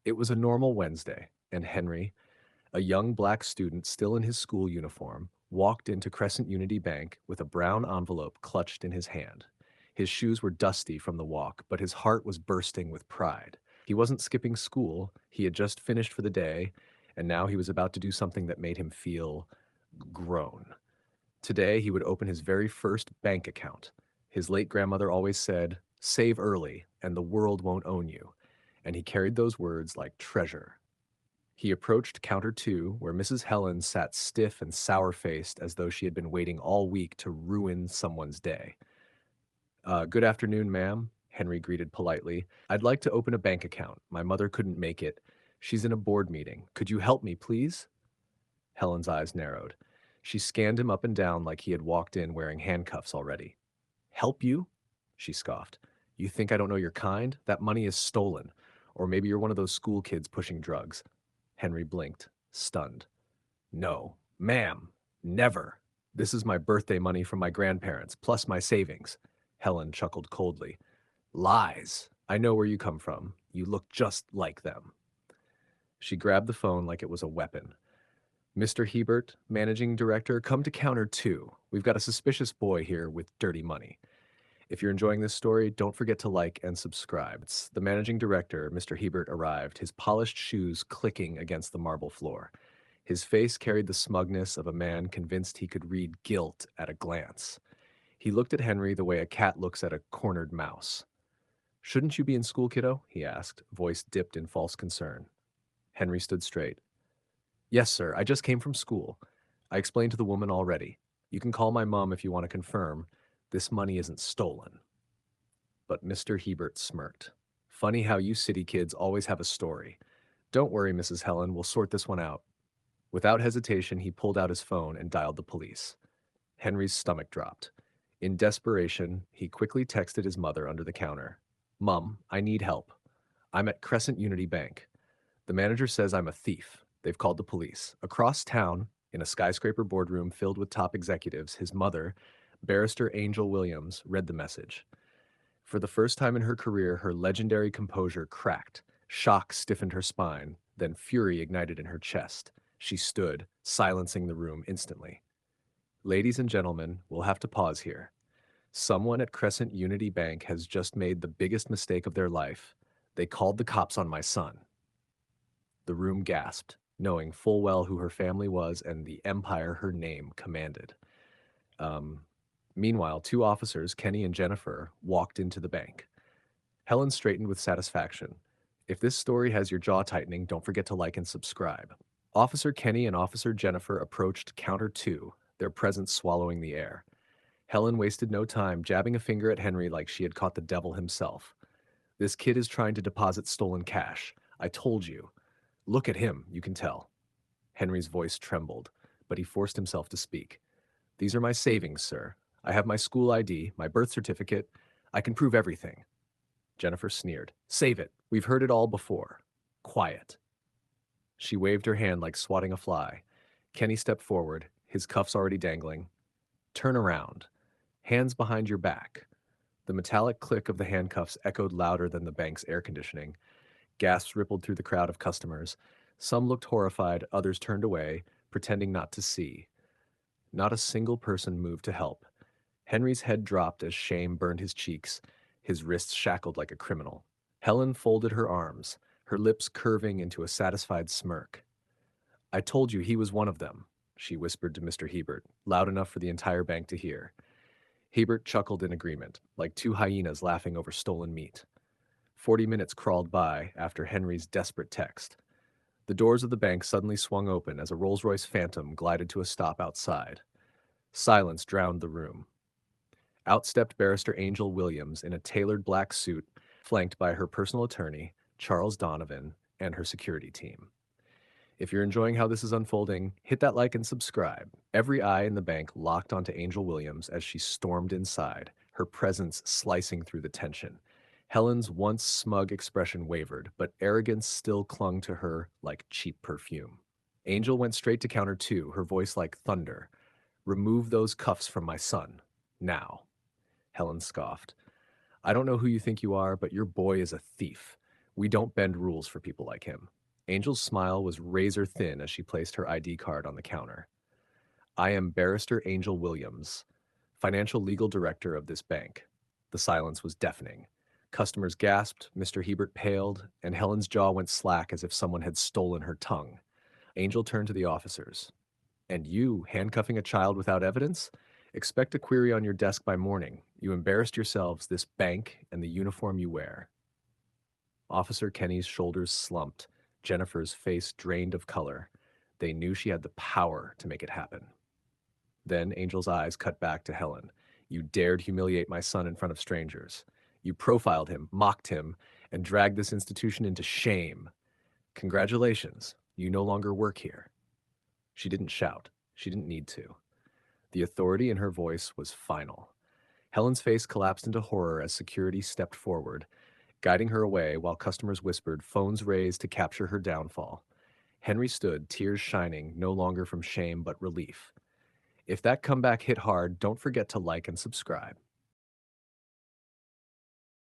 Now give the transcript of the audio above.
It was a normal Wednesday, and Henry, a young black student still in his school uniform, walked into Crescent Unity Bank with a brown envelope clutched in his hand. His shoes were dusty from the walk, but his heart was bursting with pride. He wasn't skipping school, he had just finished for the day, and now he was about to do something that made him feel grown. Today, he would open his very first bank account. His late grandmother always said, "Save early, and the world won't own you." And he carried those words like treasure. He approached counter two, where Mrs. Helen sat stiff and sour faced as though she had been waiting all week to ruin someone's day. Good afternoon, ma'am, Henry greeted politely. I'd like to open a bank account. My mother couldn't make it. She's in a board meeting. Could you help me, please? Helen's eyes narrowed. She scanned him up and down like he had walked in wearing handcuffs already. Help you? She scoffed. You think I don't know your kind? That money is stolen. Or maybe you're one of those school kids pushing drugs. Henry blinked, stunned. No, ma'am, never. This is my birthday money from my grandparents, plus my savings. Helen chuckled coldly. Lies. I know where you come from. You look just like them. She grabbed the phone like it was a weapon. Mr. Hebert, managing director, come to counter two. We've got a suspicious boy here with dirty money. If you're enjoying this story, don't forget to like and subscribe. The managing director, Mr. Hebert, arrived, his polished shoes clicking against the marble floor. His face carried the smugness of a man convinced he could read guilt at a glance. He looked at Henry the way a cat looks at a cornered mouse. Shouldn't you be in school, kiddo? He asked, voice dipped in false concern. Henry stood straight. Yes, sir, I just came from school. I explained to the woman already. You can call my mom if you want to confirm. This money isn't stolen. But Mr. Hebert smirked. Funny how you city kids always have a story. Don't worry, Mrs. Helen, we'll sort this one out. Without hesitation, he pulled out his phone and dialed the police. Henry's stomach dropped. In desperation, he quickly texted his mother under the counter. Mum, I need help. I'm at Crescent Unity Bank. The manager says I'm a thief. They've called the police. Across town, in a skyscraper boardroom filled with top executives, his mother, Barrister Angel Williams, read the message. For the first time in her career, her legendary composure cracked. Shock stiffened her spine, then fury ignited in her chest. She stood, silencing the room instantly. Ladies and gentlemen, we'll have to pause here. Someone at Crescent Unity Bank has just made the biggest mistake of their life. They called the cops on my son. The room gasped, knowing full well who her family was and the empire her name commanded. Um, Meanwhile, two officers, Kenny and Jennifer, walked into the bank. Helen straightened with satisfaction. If this story has your jaw tightening, don't forget to like and subscribe. Officer Kenny and Officer Jennifer approached counter two, their presence swallowing the air. Helen wasted no time, jabbing a finger at Henry like she had caught the devil himself. This kid is trying to deposit stolen cash. I told you. Look at him, you can tell. Henry's voice trembled, but he forced himself to speak. These are my savings, sir. I have my school ID, my birth certificate. I can prove everything. Jennifer sneered. Save it. We've heard it all before. Quiet. She waved her hand like swatting a fly. Kenny stepped forward, his cuffs already dangling. Turn around. Hands behind your back. The metallic click of the handcuffs echoed louder than the bank's air conditioning. Gasps rippled through the crowd of customers. Some looked horrified, others turned away, pretending not to see. Not a single person moved to help. Henry's head dropped as shame burned his cheeks, his wrists shackled like a criminal. Helen folded her arms, her lips curving into a satisfied smirk. I told you he was one of them, she whispered to Mr. Hebert, loud enough for the entire bank to hear. Hebert chuckled in agreement, like two hyenas laughing over stolen meat. 40 minutes crawled by after Henry's desperate text. The doors of the bank suddenly swung open as a Rolls-Royce Phantom glided to a stop outside. Silence drowned the room. Out stepped Barrister Angel Williams in a tailored black suit, flanked by her personal attorney, Charles Donovan, and her security team. If you're enjoying how this is unfolding, hit that like and subscribe. Every eye in the bank locked onto Angel Williams as she stormed inside, her presence slicing through the tension. Helen's once smug expression wavered, but arrogance still clung to her like cheap perfume. Angel went straight to counter two, her voice like thunder. Remove those cuffs from my son. Now. Helen scoffed. I don't know who you think you are, but your boy is a thief. We don't bend rules for people like him. Angel's smile was razor thin as she placed her ID card on the counter. I am Barrister Angel Williams, financial legal director of this bank. The silence was deafening. Customers gasped, Mr. Hebert paled, and Helen's jaw went slack as if someone had stolen her tongue. Angel turned to the officers. And you, handcuffing a child without evidence? Expect a query on your desk by morning. You embarrassed yourselves, this bank, and the uniform you wear. Officer Kenny's shoulders slumped. Jennifer's face drained of color. They knew she had the power to make it happen. Then Angel's eyes cut back to Helen. You dared humiliate my son in front of strangers. You profiled him, mocked him, and dragged this institution into shame. Congratulations, you no longer work here. She didn't shout. She didn't need to. The authority in her voice was final. Helen's face collapsed into horror as security stepped forward, guiding her away while customers whispered, phones raised to capture her downfall. Henry stood, tears shining, no longer from shame but relief. If that comeback hit hard, don't forget to like and subscribe.